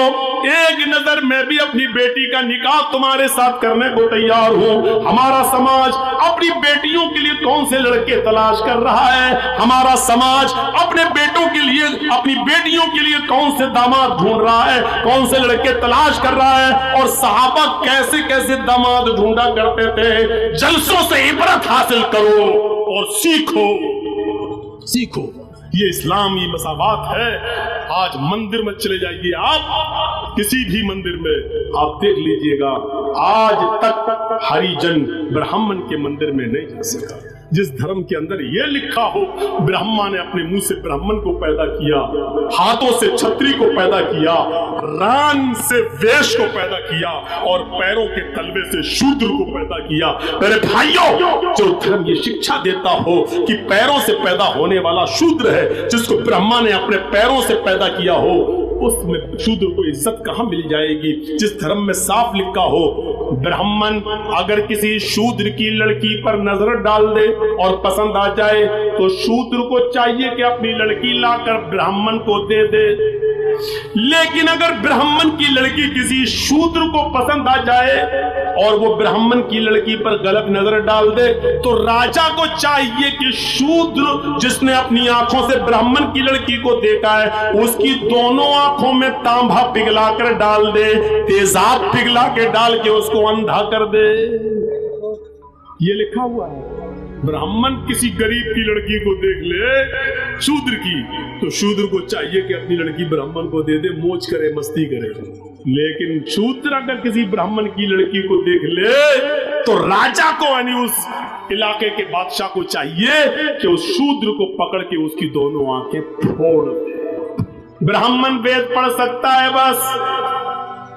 एक नजर मैं भी अपनी बेटी का निकाह तुम्हारे साथ करने को तैयार हूं। हमारा समाज अपनी बेटियों के लिए कौन से लड़के तलाश कर रहा है, हमारा समाज अपने बेटों के लिए, अपनी बेटियों के लिए कौन से दामाद ढूंढ रहा है, कौन से लड़के तलाश कर रहा है। और सहाबा कैसे कैसे दामाद ढूंढा करते थे। जलसों से इबरत हासिल करो और सीखो सीखो, ये इस्लामी मसावात है। आज मंदिर में चले जाइए आप, किसी भी मंदिर में आप देख लीजिएगा, आज तक हरिजन ब्राह्मण के मंदिर में नहीं जा सका। जिस धर्म के अंदर ये लिखा हो ब्रह्मा ने अपने मुंह से ब्राह्मण को पैदा किया, हाथों से छत्री को पैदा किया, रान से वेश को पैदा किया और पैरों के तलवे से शूद्र को पैदा किया। मेरे भाइयों, जो धर्म ये शिक्षा देता हो कि पैरों से पैदा होने वाला शूद्र है, जिसको ब्रह्मा ने अपने पैरों से पैदा किया हो, उसमें शूद्र को इज्जत कहां मिल जाएगी? जिस धर्म में साफ लिखा हो ब्राह्मण अगर किसी शूद्र की लड़की पर नजर डाल दे और पसंद आ जाए तो शूद्र को चाहिए कि अपनी लड़की लाकर ब्राह्मण को दे दे। लेकिन अगर ब्राह्मण की लड़की किसी शूद्र को पसंद आ जाए और वो ब्राह्मण की लड़की पर गलत नजर डाल दे तो राजा को चाहिए कि शूद्र जिसने अपनी आंखों से ब्राह्मण की लड़की को देखा है उसकी दोनों आंखों में तांबा पिघला कर डाल दे, तेजाब पिघला के डाल के उसको अंधा कर दे। ये लिखा हुआ है। ब्राह्मण किसी गरीब की लड़की को देख ले शूद्र की तो शूद्र को चाहिए कि अपनी लड़की ब्राह्मण को दे दे, मौज करे, मस्ती करे। लेकिन शूद्र अगर किसी ब्राह्मण की लड़की को देख ले तो राजा को यानी उस इलाके के बादशाह को चाहिए कि उस शूद्र को पकड़ के उसकी दोनों आंखें फोड़ दे। ब्राह्मण वेद पढ़ सकता है बस,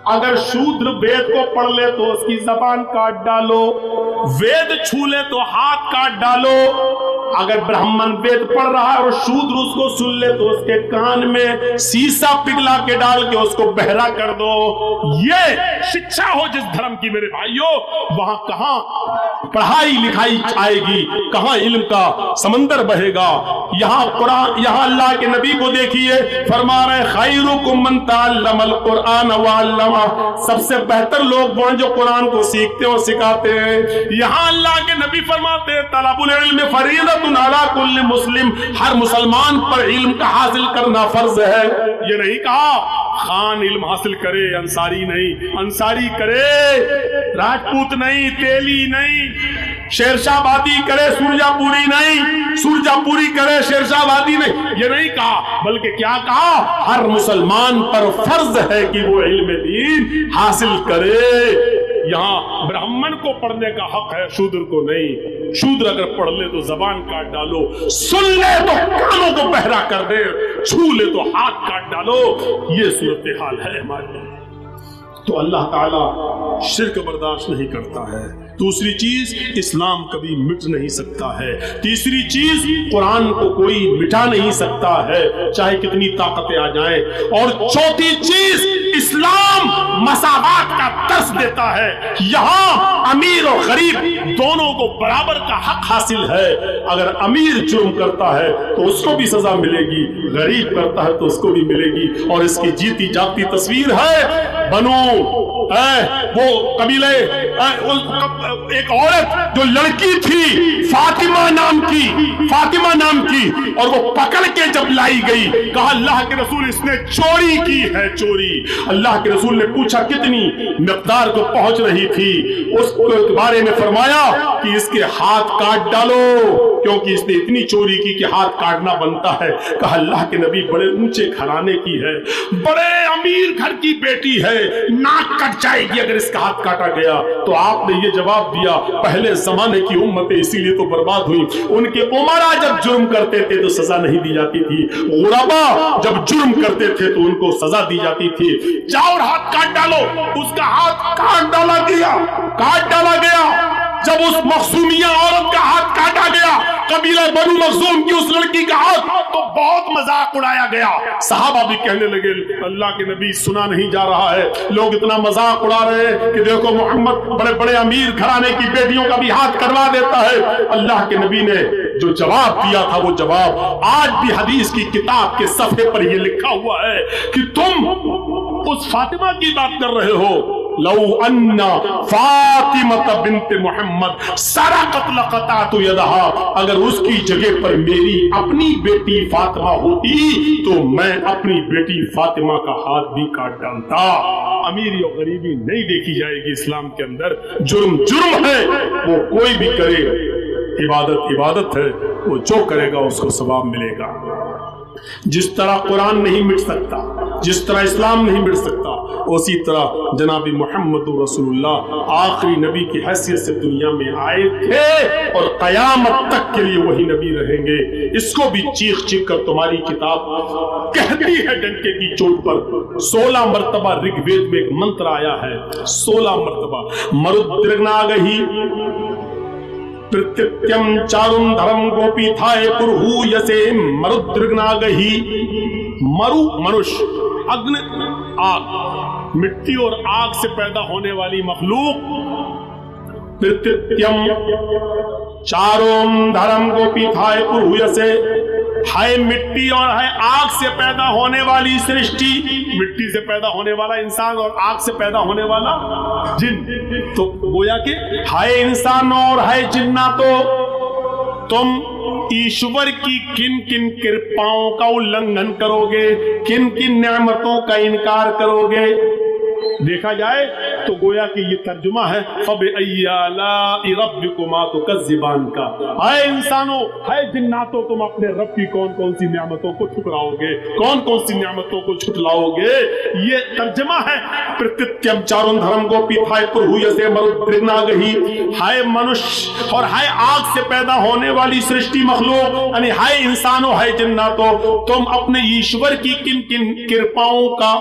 अगर शूद्र वेद को पढ़ ले तो उसकी जबान काट डालो, वेद छू ले तो हाथ काट डालो। अगर ब्राह्मण वेद पढ़ रहा है और शूद्र उसको सुन ले तो उसके कान में शीशा पिघला के डाल के उसको बहरा कर दो। ये शिक्षा हो जिस धर्म की मेरे भाइयों, वहां कहां पढ़ाई लिखाई आएगी, कहां इल्म का समंदर बहेगा। यहां कुरान, यहां अल्लाह के नबी को देखिए, फरमा रहे खैरुकुम मन तअल्लमल कुरान व अल्लमा, सबसे बेहतर लोग वो हैं जो कुरान को सीखते और सिखाते हैं। यहां अल्लाह के नबी फरमाते हैं तलबुल इल्म फरीदतुन अला कुल्ली मुस्लिम, हर मुसलमान पर इल्म का हासिल करना फर्ज है। ये नहीं कहा खान इल्म हासिल करे, अंसारी नहीं, अंसारी करे, राजपूत नहीं, तेली नहीं, शेरशाहबादी करे, सुरजापुरी नहीं, सुरजापुरी करे, शेरशाहबादी नहीं। ये नहीं कहा, बल्कि क्या कहा, हर मुसलमान पर फर्ज है कि वो इल्म दीन हासिल करे। यहाँ ब्राह्मण को पढ़ने का हक है, शूद्र को नहीं। शूद्र अगर पढ़ ले तो जबान काट डालो, सुन ले तो कानों को बहरा कर दे, छू ले तो हाथ काट डालो। ये सूरत हाल है हमारी। तो अल्लाह ताला शिर्क बर्दाश्त नहीं करता है। दूसरी चीज, इस्लाम कभी मिट नहीं सकता है। तीसरी चीज, कुरान को कोई मिटा नहीं सकता है, चाहे कितनी ताकतें आ जाएं। और चौथी चीज, इस्लाम मसावात का दर्स देता है। यहाँ अमीर और गरीब दोनों को बराबर का हक हासिल है। अगर अमीर जुर्म करता है तो उसको भी सजा मिलेगी, गरीब करता है तो उसको भी मिलेगी। और इसकी जीती जाती तस्वीर है बनो वो कबीले, एक औरत जो लड़की थी फातिमा नाम की, और वो पकड़ के जब लाई गई, कहा अल्लाह के रसूल इसने चोरी की है, चोरी। अल्लाह के रसूल ने पूछा कितनी मिक़दार को पहुंच रही थी, उसके बारे में फरमाया कि इसके हाथ काट डालो, क्योंकि इसने इतनी चोरी की कि हाथ काटना बनता है। कहा अल्लाह के नबी बड़े ऊंचे घराने की है, बड़े अमीर घर की बेटी है, नाक कट जाएगी अगर इसका हाथ काटा गया। तो आपने ये जवाब दिया, पहले जमाने की उम्मतें इसीलिए तो बर्बाद हुई, उनके उमरा जब जुर्म करते थे तो सजा नहीं दी जाती थी, गुरबा जब जुर्म करते थे तो उनको सजा दी जाती थी। जाओ और हाथ काट डालो। उसका हाथ काट डाला गया। जब उस मखसूमिया औरत का हाथ काटा गया, कबीला बनु मखसूम की उस लड़की का हाथ, तो बहुत मजाक उड़ाया गया। सहाबा भी कहने लगे अल्लाह के नबी सुना नहीं जा रहा है, लोग इतना मजाक उड़ा रहे हैं कि देखो मोहम्मद बड़े बड़े अमीर घराने की बेटियों का भी हाथ करवा देता है। अल्लाह के नबी ने जो जवाब दिया था वो जवाब आज भी हदीस की किताब के सफ़े पर ये लिखा हुआ है कि तुम उस फातिमा की बात कर रहे हो, लौ अन्ना फातिमा बिन्त मोहम्मद सरक़त लक़तअतु यदहा, अगर उसकी जगह पर मेरी अपनी बेटी फातिमा होती तो मैं अपनी बेटी फातिमा का हाथ भी काट डालता। अमीरी और गरीबी नहीं देखी जाएगी इस्लाम के अंदर। जुर्म जुर्म है, वो कोई भी करे, इबादत इबादत है, वो जो करेगा उसको सवाब मिलेगा। जिस तरह कुरान नहीं मिट सकता, जिस तरह इस्लाम नहीं मिट सकता, उसी तरह जनाबी मोहम्मद रसूलुल्लाह आखिरी नबी की हैसियत से दुनिया में आए थे और कयामत तक के लिए वही नबी रहेंगे। इसको भी चीख चीख कर तुम्हारी किताब कहती है डंके की चोट पर। 16 मरतबा ऋग्वेद में एक मंत्र आया है, 16 मरतबा। मरुद्रगनागहि प्रत्यत्यम चारुं धरम गोपी थाए पुरहूयसे मरुद्रगनागहि। मरु मनुष्य, अग्नि आग, मिट्टी और आग से पैदा होने वाली मखलूक। प्रत्यत्यम चारों धरम गोपी थाए पुरहूयसे, है मिट्टी और है आग से पैदा होने वाली सृष्टि। मिट्टी से पैदा होने वाला इंसान और आग से पैदा होने वाला जिन। तो गोया के है इंसान और है जिन्ना, तो तुम ईश्वर की किन किन कृपाओं का उल्लंघन करोगे, किन किन नेमतों का इनकार करोगे। देखा जाए तो गोया कि ये तर्जुमा है फबिअय्यि आलाइ रब्बिकुमा तुकज़्ज़िबान का। है इंसानों, है जिन्नातों, तुम अपने रब की कौन कौन सी नेमतों को ठुकराओगे, कौन कौन सी नेमतों को छुटलाओगे। ये तर्जुमा है। प्रत्यत्यम चारुं धरम गोपी थाए पुरहूयसे मरुद्रगनागहि। है मनुष्य और है आग से पैदा होने वाली सृष्टि मखलूक, यानी है इंसानों है जिन्नातों, तुम अपने ईश्वर की किन किन कृपाओं का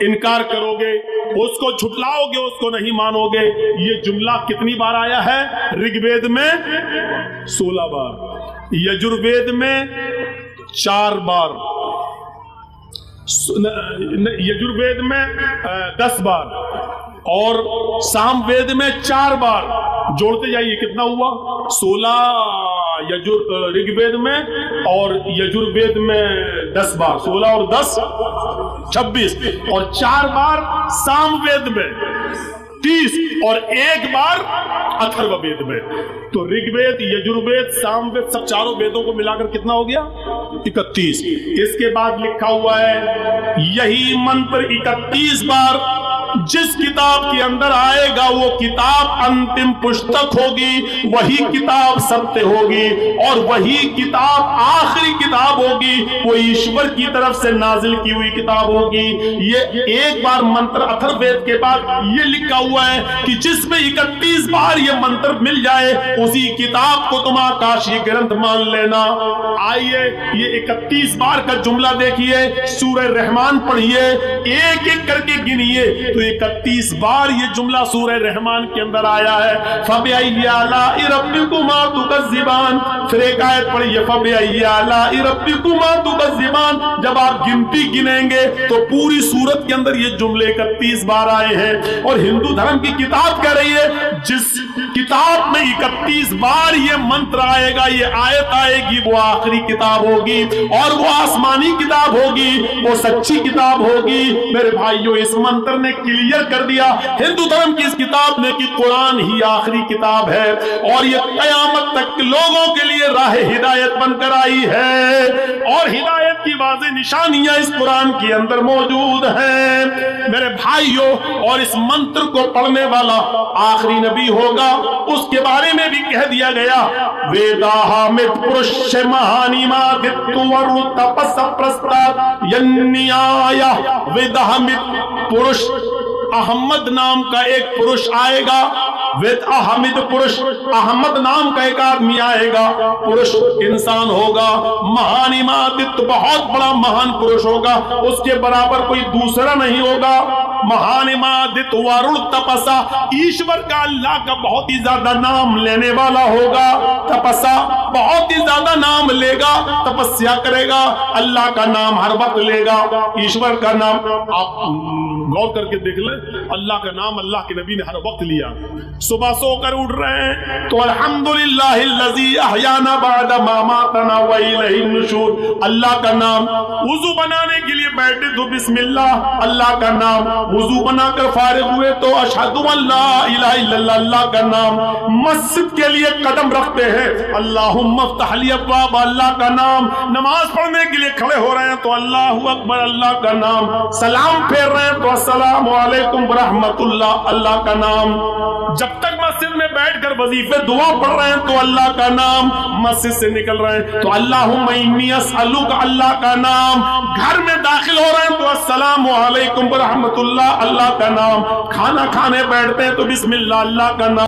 इनकार करोगे, उसको छुटलाओगे, उसको नहीं मानोगे। ये जुमला कितनी बार आया है ऋग्वेद में? 16 बार। यजुर्वेद में 4 बार, यजुर्वेद में 10 बार और सामवेद में 4 बार। जोड़ते जाइए कितना हुआ? 16 ऋग्वेद में और यजुर्वेद में 10 बार। 16 और 10 26 और 4 बार सामवेद में 30 और 1 बार अथर्ववेद में। तो ऋग्वेद, यजुर्वेद, सामवेद, सब चारों वेदों को मिलाकर कितना हो गया? 31। इसके बाद लिखा हुआ है यही मंत्र 31 बार जिस किताब के अंदर आएगा वो किताब अंतिम पुस्तक होगी, वही किताब सत्य होगी और वही किताब आखिरी किताब होगी, वो ईश्वर की तरफ से नाजिल की हुई किताब होगी। ये एक बार मंत्र अथर्ववेद के बाद ये लिखा हुआ है कि जिसमें 31 बार ये मंत्र मिल जाए उसी किताब को तुम आकाशीय ग्रंथ मान लेना। आइए ये 31 बार का जुमला देखिए, सूरह रहमान पढ़िए, एक एक करके गिनिए तो 31 बार ये जुमला सूरह रहमान के अंदर आया है। फबिअय्यि आलाइ रब्बिकुमा तुकज़्ज़िबान। फिर एक आयत पढ़िए, फबिअय्यि आलाइ रब्बिकुमा तुकज़्ज़िबान। जब आप गिनती गिनेंगे तो पूरी सूरत के अंदर ये जुमले 31 बार आए हैं। और हिंदू धर्म की किताब कह रही है जिस किताब में 31 बार ये मंत्र आएगा, ये आयत आएगी, वो आखिरी किताब होगी और वो आसमानी किताब होगी, वो सच्ची किताब होगी। मेरे भाइयों, इस मंत्र ने क्लियर कर दिया हिंदू धर्म की इस किताब ने कि कुरान ही आखिरी किताब है और ये कयामत तक लोगों के लिए राह हिदायत बनकर आई है और हिदायत की वाज़ेह निशानियां इस कुरान के अंदर मौजूद हैं। मेरे भाइयों, और इस मंत्र को पढ़ने वाला आखिरी नबी होगा, उसके बारे में भी कह दिया गया, वेदाहमित पुरुष महानिमा वित्तुवरु तपस प्रस्ताद यन्नियाय। वेदाहमित पुरुष, अहमद नाम का एक पुरुष आएगा, वेद अहमद पुरुष, अहमद नाम का एक आदमी आएगा, पुरुष इंसान होगा, महान इमादत, बहुत बड़ा महान पुरुष होगा, उसके बराबर कोई दूसरा नहीं होगा। महान इमादत वरुण तपसा, ईश्वर का अल्लाह का बहुत ही ज्यादा नाम लेने वाला होगा। तपसा, बहुत ही ज्यादा नाम लेगा, तपस्या करेगा, अल्लाह का नाम हर वक्त लेगा, ईश्वर का नाम। आप गौर करके देख ले, अल्लाह का नाम अल्लाह के नबी ने हर वक्त लिया। सुबह सोकर उठ रहे हैं तो अल्हम्दुलिल्लाहिल्लज़ी अहयाना बअदा मा मातना व इलैहि नुशूर, अल्लाह का नाम। वुजू बनाने के लिए बैठे तो बिस्मिल्लाह, अल्लाह का नाम। वुजू बनाकर फारिग हुए तो अशहदु अल्ला इलाहा इल्लल्लाह, अल्लाह का नाम। मस्जिद के लिए कदम रखते हैं, अल्लाहुम्मा इफ्तह ली अब्वाब, अल्लाह का नाम। नमाज पढ़ने के लिए खड़े हो रहे हैं तो अल्लाहु अकबर, अल्लाह का नाम। सलाम फेर रहे हैं तो अस्सलामु अलैकुम व रहमतुल्लाह, अल्लाह का नाम। जब तक मस्जिद में बैठकर वजीफे दुआ पढ़ रहे हैं तो अल्लाह का नाम। मस्जिद से निकल रहे हैं तो अल्लाहुम्मा इन्नी अस्अलुका, अल्लाह का नाम। घर में दाखिल हो रहे हैं तो अस्सलामु अलैकुम व रहमतुल्लाह, अल्लाह का नाम। खाना खाने बैठते हैं तो बिस्मिल्लाह, अल्लाह का नाम।